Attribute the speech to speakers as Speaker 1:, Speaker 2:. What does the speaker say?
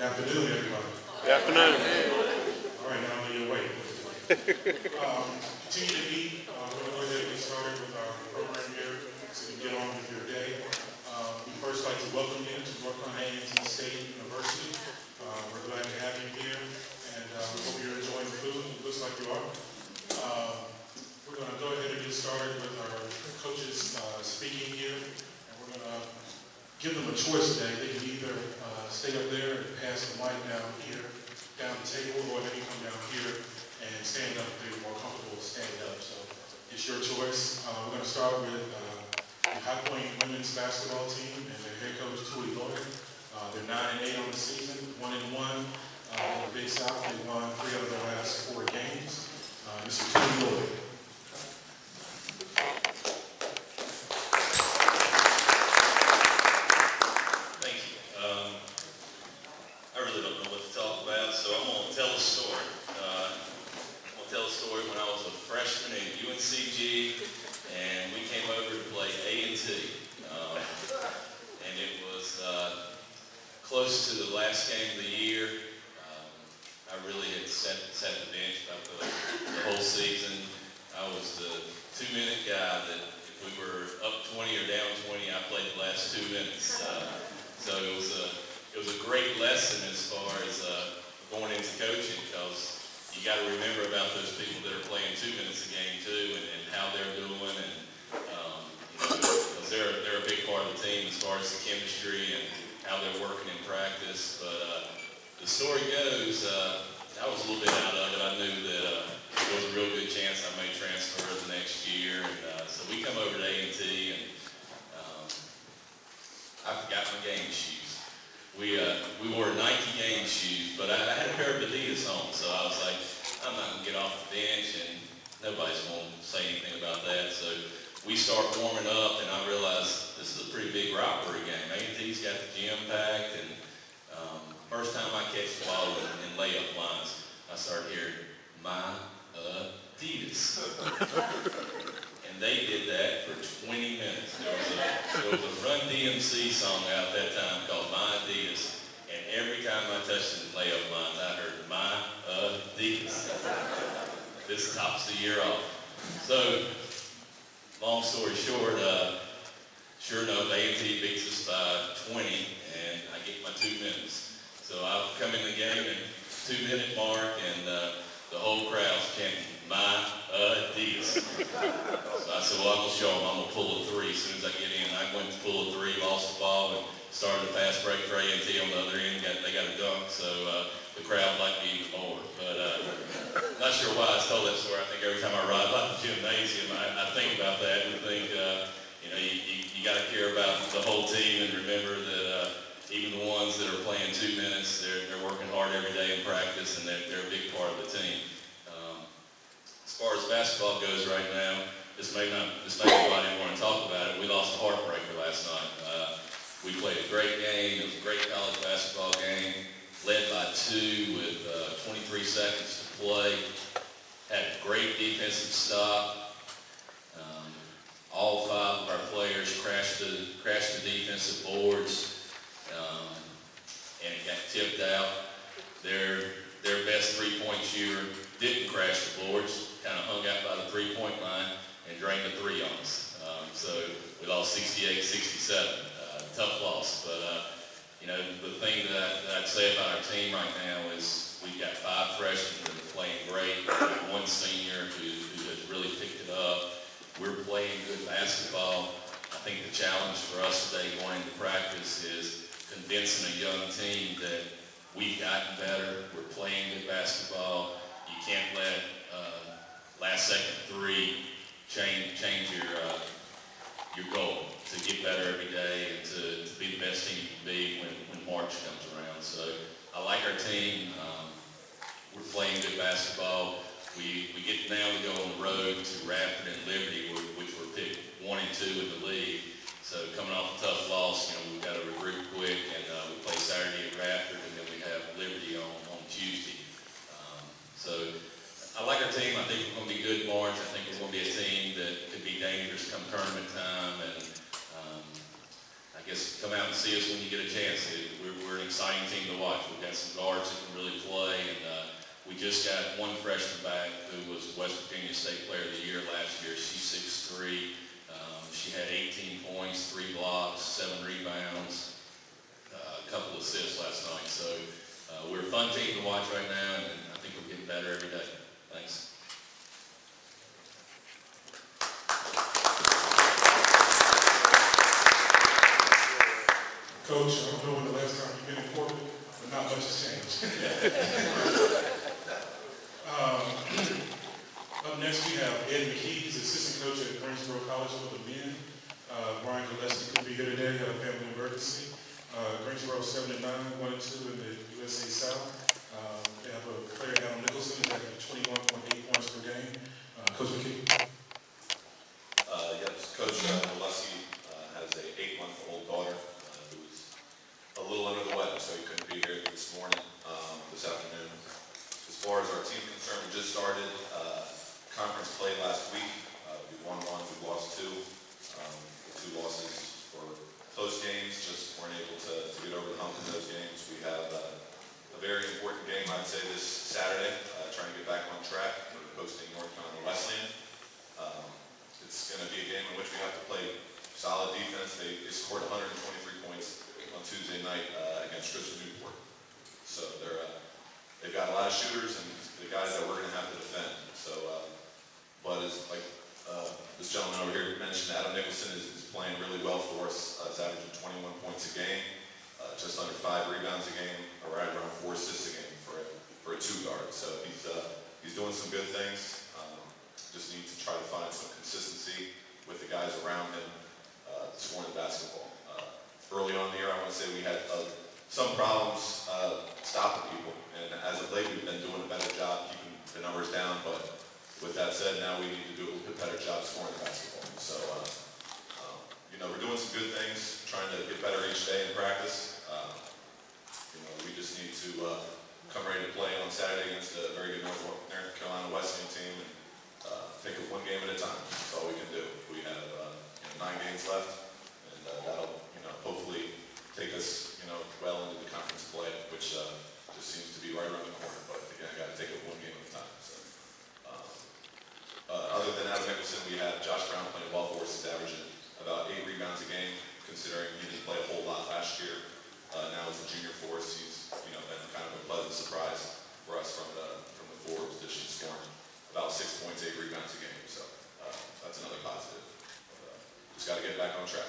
Speaker 1: Good afternoon, everybody.
Speaker 2: Good afternoon.
Speaker 1: All right, now I know you're awake. Continue to eat. We're going to go ahead and get started with our program here so you can get on with your day. We'd first like to welcome you to North Carolina A&T State University. We're glad to have you here, and we hope you're enjoying the food. It looks like you are. We're going to go ahead and get started with our coaches speaking here, and we're going to give them a choice today. They can either stay up there and pass the mic down here, down the table, or they can come down here and stand up if they're more comfortable standing up. So it's your choice. We're going to start with the High Point women's basketball team and their head coach, Tooey. They're 9-8 on the season, 1-1 in the Big South. They won 3 out of their last 4 games. Mr. Tooey.
Speaker 3: And we came over to play A&T, and it was close to the last game of the year. I really had sat the bench about the whole season. I was the 2-minute guy that if we were up 20 or down 20, I played the last 2 minutes. So it was a great lesson as far as going into coaching, because you got to remember about those people that are playing 2 minutes a game too, and how they're doing, and because they're a big part of the team as far as the chemistry and how they're working in practice. But the story goes, I was a little bit out of it. I knew that there was a real good chance I may transfer the next year, and so we come over to A&T, and I forgot my game shoes. We wore Nike game shoes, but I had a pair of Adidas on, so I was like, I'm not going to get off the bench, and nobody's going to say anything about that. So we start warming up, and I realized this is a pretty big rivalry game. A&T's got the gym packed, and first time I catch the ball in layup lines, I start hearing, my Adidas. And they did that for 20 minutes. There was a Run DMC song out that time called My Adidas, and every time I touched the layup lines, I heard My Adidas. This tops the year off. So, long story short, sure enough, A&T beats us by 20, and I get my 2 minutes. So I come in the game and 2-minute mark, and the whole crowd's chanting, My Adidas. So I said, well, I'm going to show them. I'm going to pull a 3 as soon as I get in. I went to pull a 3, lost the ball, and started a fast break for A&T on the other end. They got a dunk, so the crowd liked me even more. But not sure why I told that story. I think every time I ride by the gymnasium, I think about that and think, you got to care about the whole team and remember that even the ones that are playing 2 minutes, they're working hard every day in practice, and they're a big part of the team. As far as basketball goes right now, this may be why I didn't want to talk about it. We lost a heartbreaker last night. We played a great game. It was a great college basketball game, led by 2 with 23 seconds to play. Had a great defensive stop. All 5 of our players crashed the defensive boards, and it got tipped out. Their best 3-point shooter didn't crash the boards, kind of hung out by the 3-point line and drained the 3 on us. So we lost 68-67. Tough loss, but the thing that I'd say about our team right now is we've got 5 freshmen that are playing great, 1 senior who has really picked it up. We're playing good basketball. I think the challenge for us today going into practice is convincing a young team that we've gotten better, we're playing good basketball. You can't let last-second 3 change your goal to get better every day and to be the best team you can be when March comes around. So I like our team. We're playing good basketball. We go on the road to Radford and Liberty, which were picked 1 and 2 in the league. So coming off a tough loss, we've got to regroup quick, and we play Saturday at Radford, and then we have Liberty on Tuesday. So I like our team. I think we're going to be good in March. I think we're going to be a team that could be dangerous come tournament time, and I guess come out and see us when you get a chance. We're in exciting team to watch. We've got some guards that can really play, and we just got one freshman back who was West Virginia State Player of the Year last year. She's 6'3". She had 18 points, 3 blocks, 7 rebounds, a couple assists last night. So we're a fun team to watch right now, and I think we're getting better every day. Thanks.
Speaker 1: Coach, I don't know when the last time you've been in Portland, but not much has changed. Up next, we have Ed McKee. He's assistant coach at Greensboro College for the men. Brian Gillespie couldn't be here today, had a family emergency. Greensboro 7-9, 1-2 in the USA South. They have a player, Adam Nicholson, who's averaging 21.8 points per game. Coach McKee.
Speaker 2: Yes, Coach Gillespie has a 8-month-old daughter who's a little under the weather, so he couldn't be here this morning, this afternoon. As far as our team concerned, we just started conference play last week. We won 1, we lost 2. The 2 losses were close games, just weren't able to get over the hump in those games. We have a very important game, I'd say, this Saturday, trying to get back on track. We're hosting North Carolina Wesleyan. It's going to be a game in which we have to play solid defense. They scored 123 points on Tuesday night against Christian Newport. So they've got a lot of shooters and the guys that we're going to have to defend. So, but as like this gentleman over here mentioned, Adam Nicholson is playing really well for us. He's averaging 21 points a game, just under 5 rebounds a game, or right around 4 assists a game for a 2 guard. So he's doing some good things. Just need to try to find some consistency with the guys around him scoring the basketball. Early on in the year, I want to say we had some problems stopping people, and as of late, we've been doing a better job keeping the numbers down. But with that said, now we need to do a little bit better job scoring the basketball. So, we're doing some good things, trying to get better each day in practice. We just need to come ready to play on Saturday against a very good North Carolina Wesleyan team. Take it one game at a time. That's all we can do. We have 9 games left, and that'll hopefully take us well into the conference play, which just seems to be right around the corner. But again, I got to take it one game at a time. So, other than Adam Nicholson, we have Josh Brown playing well for us. He's averaging about 8 rebounds a game, considering he didn't play a whole lot last year. Now as a junior for us, he's been kind of a pleasant surprise for us from the forward position, scoring about 6 points, 8 rebounds a game. So that's another positive. Just got to get back on track.